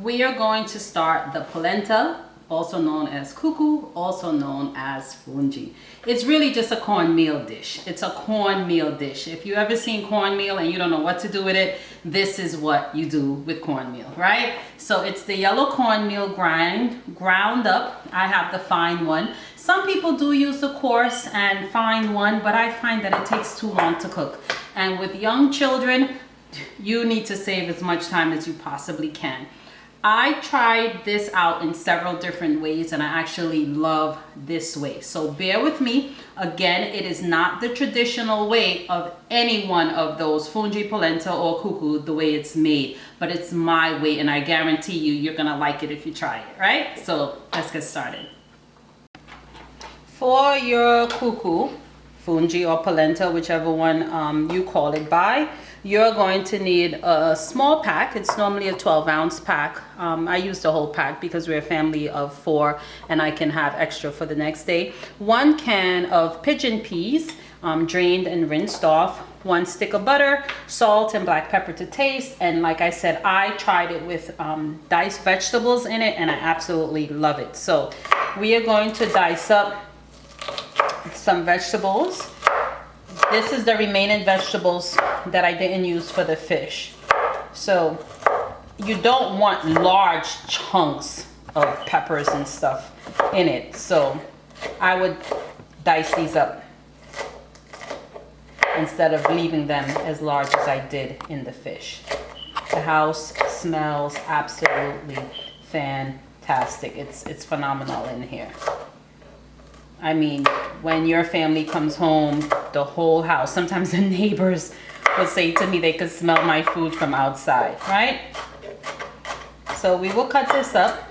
We are going to start the polenta, also known as Cou Cou, also known as Fungi. It's really just a cornmeal dish. It's a cornmeal dish. If you ever seen cornmeal and you don't know what to do with it, this is what you do with cornmeal, right? So it's the yellow cornmeal ground up. I have the fine one. Some people do use the coarse and fine one, but I find that it takes too long to cook. And with young children, you need to save as much time as you possibly can. I tried this out in several different ways and I actually love this way. So bear with me. Again, it is not the traditional way of any one of those fungi, polenta, or Cou Cou, the way it's made, but it's my way and I guarantee you, you're gonna like it if you try it, right? So let's get started. For your Cou Cou, fungi or polenta, whichever one you call it by, you're going to need a small pack. It's normally a 12-ounce pack. I use the whole pack because we're a family of 4 and I can have extra for the next day. 1 can of pigeon peas, drained and rinsed off. 1 stick of butter, salt and black pepper to taste. And like I said, I tried it with diced vegetables in it and I absolutely love it. So we are going to dice up some vegetables. This is the remaining vegetables that I didn't use for the fish. So you don't want large chunks of peppers and stuff in it. So I would dice these up instead of leaving them as large as I did in the fish. The house smells absolutely fantastic. It's phenomenal in here. I mean, when your family comes home, the whole house, sometimes the neighbors will say to me they could smell my food from outside, right? So we will cut this up.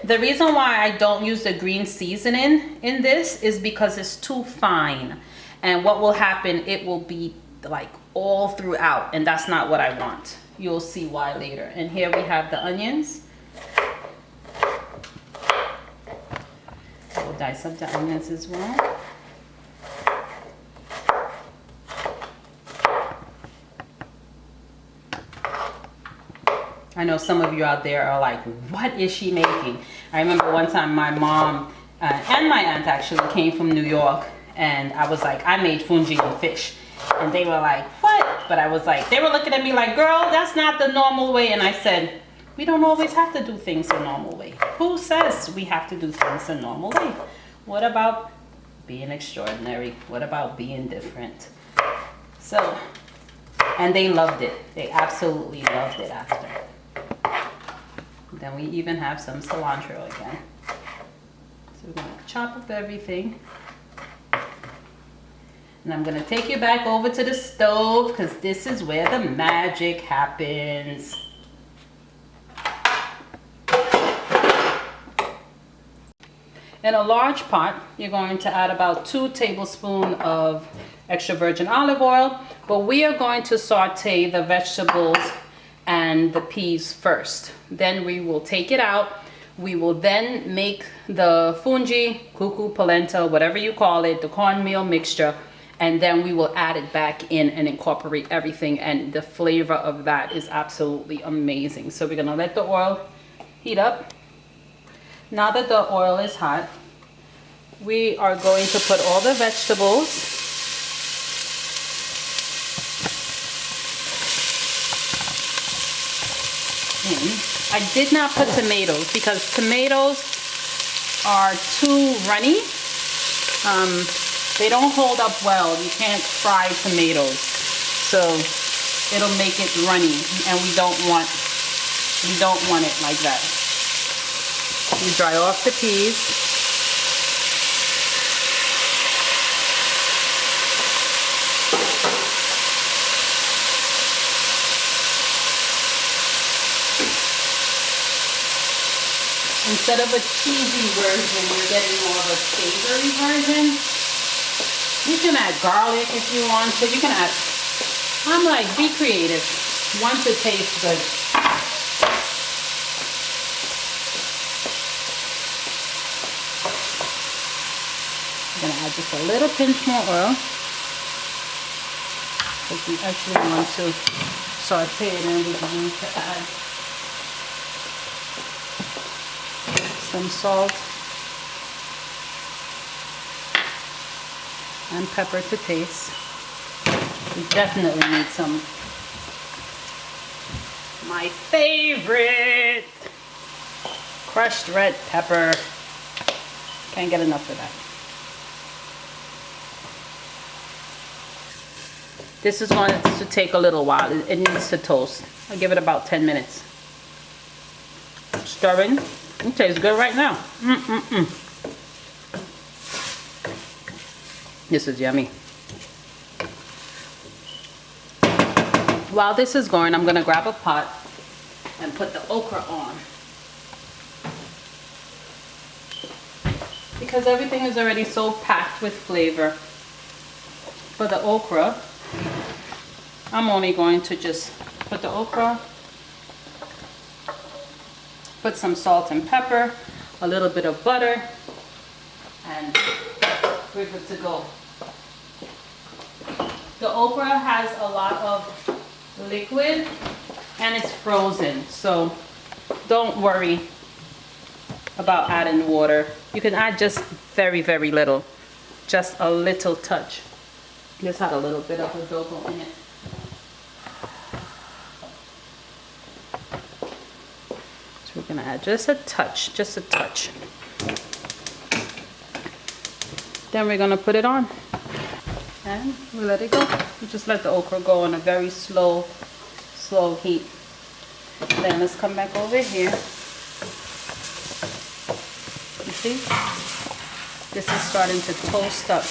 The reason why I don't use the green seasoning in this is because it's too fine. And what will happen, it will be like all throughout, and that's not what I want. You'll see why later. And here we have the onions. We'll dice up the onions as well. I know some of you out there are like, what is she making? I remember one time my mom and my aunt actually came from New York and I was like, I made fungi and fish. And they were like, what? But I was like, they were looking at me like, girl, that's not the normal way. And I said, we don't always have to do things the normal way. Who says we have to do things the normal way? What about being extraordinary? What about being different? So, and they loved it. They absolutely loved it after. Then we even have some cilantro again. So we're gonna chop up everything. And I'm gonna take you back over to the stove because this is where the magic happens. In a large pot, you're going to add about 2 tablespoons of extra virgin olive oil, but we are going to saute the vegetables and the peas first. Then we will take it out. We will then make the fungi, Cou Cou, polenta, whatever you call it, the cornmeal mixture, and then we will add it back in and incorporate everything, and the flavor of that is absolutely amazing. So we're gonna let the oil heat up. Now that the oil is hot, we are going to put all the vegetables in. I did not put tomatoes because tomatoes are too runny. They don't hold up well. You can't fry tomatoes. So it'll make it runny and we don't want it like that. You dry off the peas. Instead of a cheesy version, you're getting more of a savory version. You can add garlic if you want to. You can add, I'm like, be creative. Once it tastes good. I'm gonna add just a little pinch more oil because we actually want to saute it and we're going to add some salt and pepper to taste. We definitely need some. My favorite, crushed red pepper. Can't get enough of that. This is going to take a little while. It needs to toast. I'll give it about 10 minutes. Stirring. It tastes good right now. This is yummy. While this is going, I'm going to grab a pot and put the okra on. Because everything is already so packed with flavor. For the okra, I'm only going to just put the okra, put some salt and pepper, a little bit of butter, and we're good to go. The okra has a lot of liquid and it's frozen, so don't worry about adding water. You can add just very little, just a little touch. This had a little bit of adobo in it. So we're gonna add just a touch, Then we're gonna put it on and we'll let it go. We just let the okra go on a very slow heat. Then let's come back over here. You see? This is starting to toast up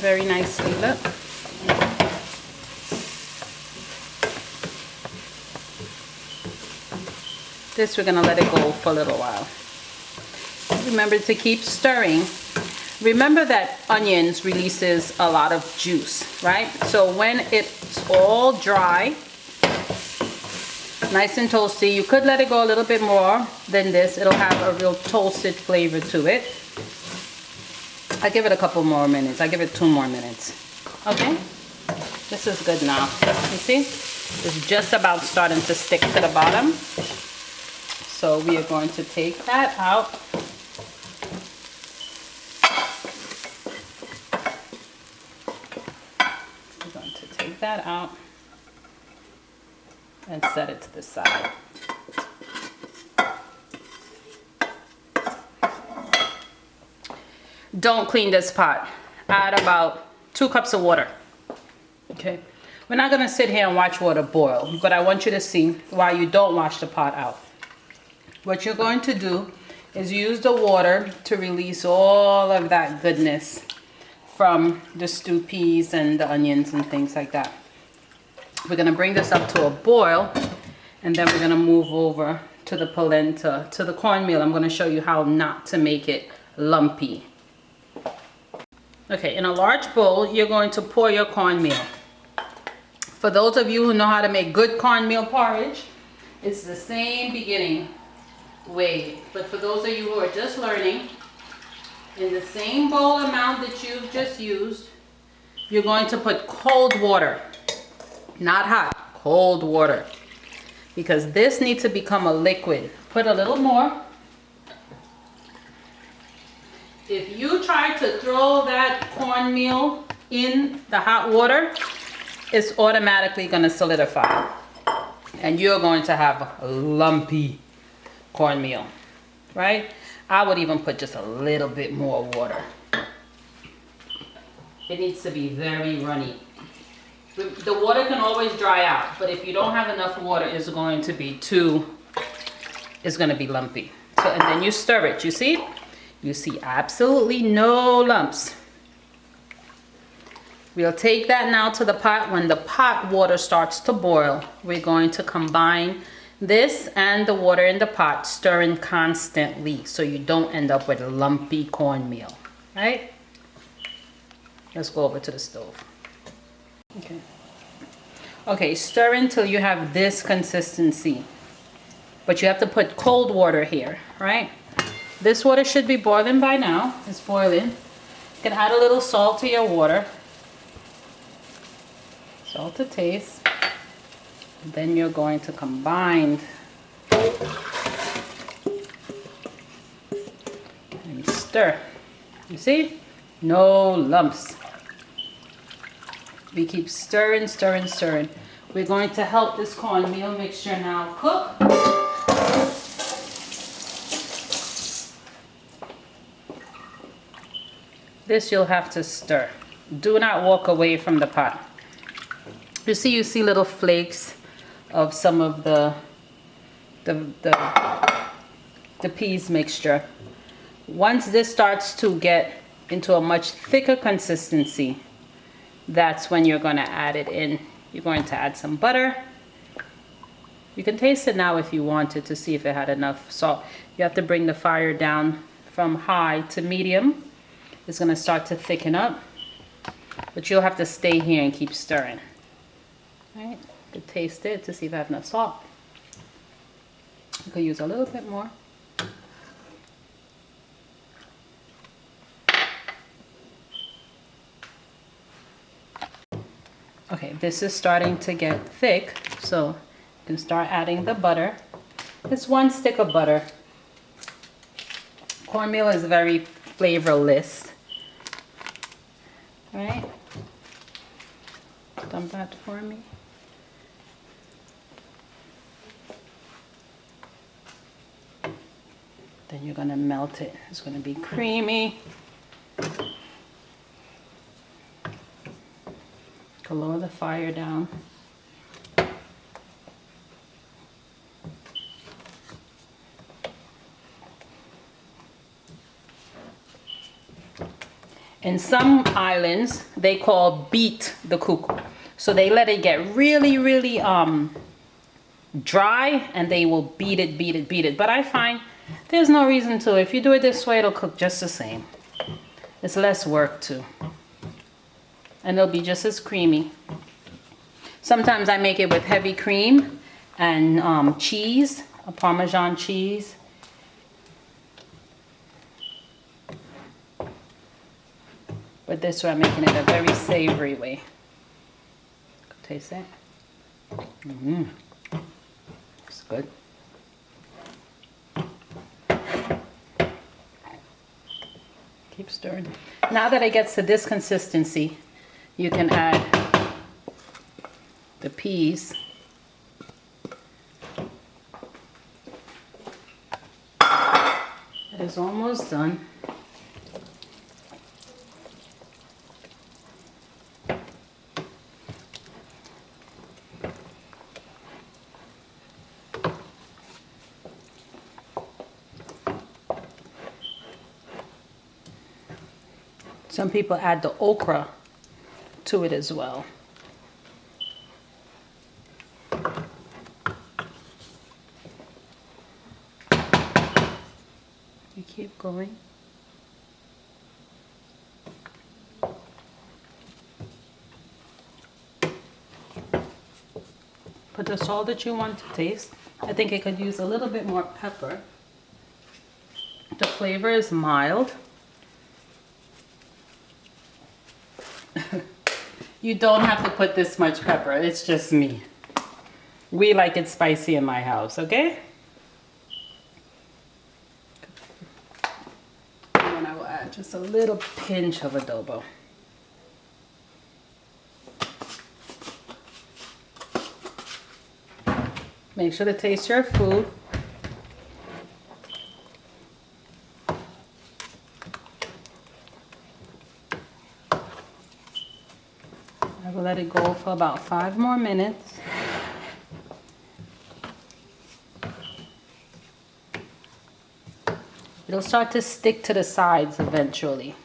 very nicely. Look. This we're gonna let it go for a little while. Remember to keep stirring. Remember that onions releases a lot of juice, right? So when it's all dry, nice and toasty, you could let it go a little bit more than this. It'll have a real toasted flavor to it. I give it a couple more minutes. I give it 2 more minutes. Okay? This is good now. You see? It's just about starting to stick to the bottom. So we are going to take that out. We're going to take that out and set it to the side. Don't clean this pot. Add about 2 cups of water. Okay. We're not going to sit here and watch water boil, but I want you to see why you don't wash the pot out. What you're going to do is use the water to release all of that goodness from the stewed peas and the onions and things like that. We're going to bring this up to a boil, and then we're going to move over to the polenta, to the cornmeal. I'm going to show you how not to make it lumpy. Okay, in a large bowl, you're going to pour your cornmeal. For those of you who know how to make good cornmeal porridge, it's the same beginning way. But for those of you who are just learning, in the same bowl amount that you've just used, you're going to put cold water. Not hot, cold water. Because this needs to become a liquid. Put a little more. If you try to throw that cornmeal in the hot water, it's automatically going to solidify. And you're going to have a lumpy cornmeal, right? I would even put just a little bit more water. It needs to be very runny. The water can always dry out, but if you don't have enough water, it's going to be lumpy. So, and then you stir it, you see? You see absolutely no lumps. We'll take that now to the pot. When the pot water starts to boil, we're going to combine this and the water in the pot, stirring constantly so you don't end up with lumpy cornmeal, right? Let's go over to the stove. Okay. Okay, stir until you have this consistency. But you have to put cold water here, right? This water should be boiling by now. It's boiling. You can add a little salt to your water. Salt to taste. Then you're going to combine stir. You see? No lumps. We keep stirring, stirring, stirring. We're going to help this cornmeal mixture now cook. This you'll have to stir. Do not walk away from the pot. You see little flakes of some of the peas mixture. Once this starts to get into a much thicker consistency, that's when you're going to add it in. You're going to add some butter. You can taste it now if you wanted to see if it had enough salt. You have to bring the fire down from high to medium. It's going to start to thicken up, but you'll have to stay here and keep stirring. All right, to taste it to see if I have enough salt. You could use a little bit more. Okay, this is starting to get thick, so you can start adding the butter. It's 1 stick of butter. Cornmeal is very flavorless. All right, dump that for me. Then you're gonna melt it. It's gonna be creamy. Lower the fire down. In some islands, they call beat the Cou Cou. So they let it get really, really dry, and they will beat it, beat it, beat it. But I find there's no reason to. If you do it this way, it'll cook just the same. It's less work too. And it'll be just as creamy. Sometimes I make it with heavy cream and cheese, a Parmesan cheese. But this way I'm making it a very savory way. Taste it. It's good. Keep stirring. Now that it gets to this consistency, you can add the peas. It is almost done. Some people add the okra to it as well. You keep going. Put the salt that you want to taste. I think it could use a little bit more pepper. The flavor is mild. You don't have to put this much pepper. It's just me. We like it spicy in my house, okay? And I will add just a little pinch of adobo. Make sure to taste your food. I will let it go for about 5 more minutes. It'll start to stick to the sides eventually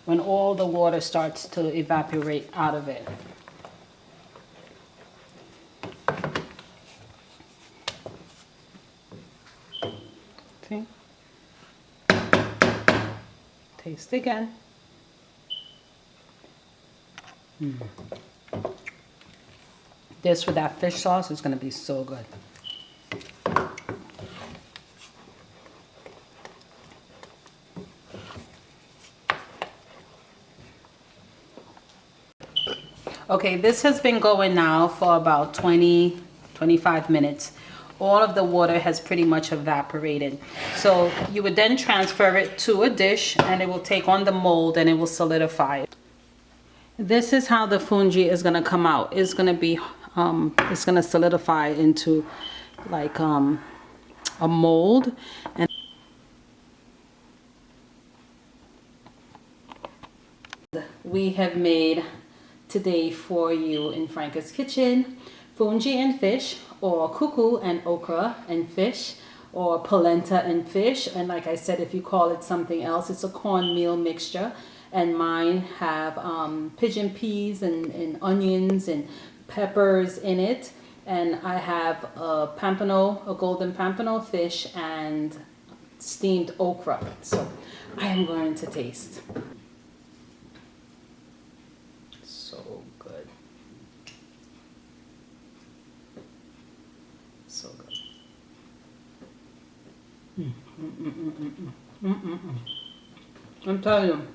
when all the water starts to evaporate out of it. See? Taste again. This with that fish sauce is going to be so good. Okay, this has been going now for about 20-25 minutes. All of the water has pretty much evaporated. So you would then transfer it to a dish and it will take on the mold and it will solidify. This is how the fungi is going to come out. It's going to be it's going to solidify into like a mold. And we have made today for you in Franka's kitchen fungi and fish, or cou cou and okra and fish, or polenta and fish. And like I said, if you call it something else, it's a cornmeal mixture. And mine have pigeon peas and onions and peppers in it. And I have a golden pompano fish and steamed okra. So I am going to taste. So good. So good. I'm telling you,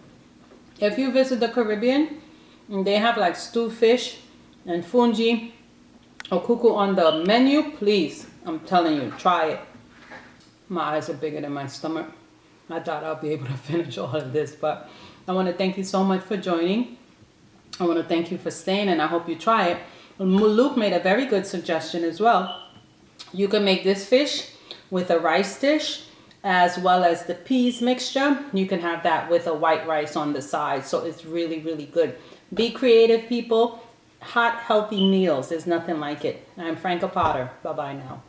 if you visit the Caribbean, they have like stewed fish and fungi or cou cou on the menu, please, I'm telling you, try it. My eyes are bigger than my stomach. I thought I'll be able to finish all of this, but I want to thank you so much for joining. I want to thank you for staying, and I hope you try it. Luke made a very good suggestion as well. You can make this fish with a rice dish, as well as the peas mixture. You can have that with a white rice on the side. So it's really, really good. Be creative, people. Hot, healthy meals. There's nothing like it. I'm Franka Potter. Bye-bye now.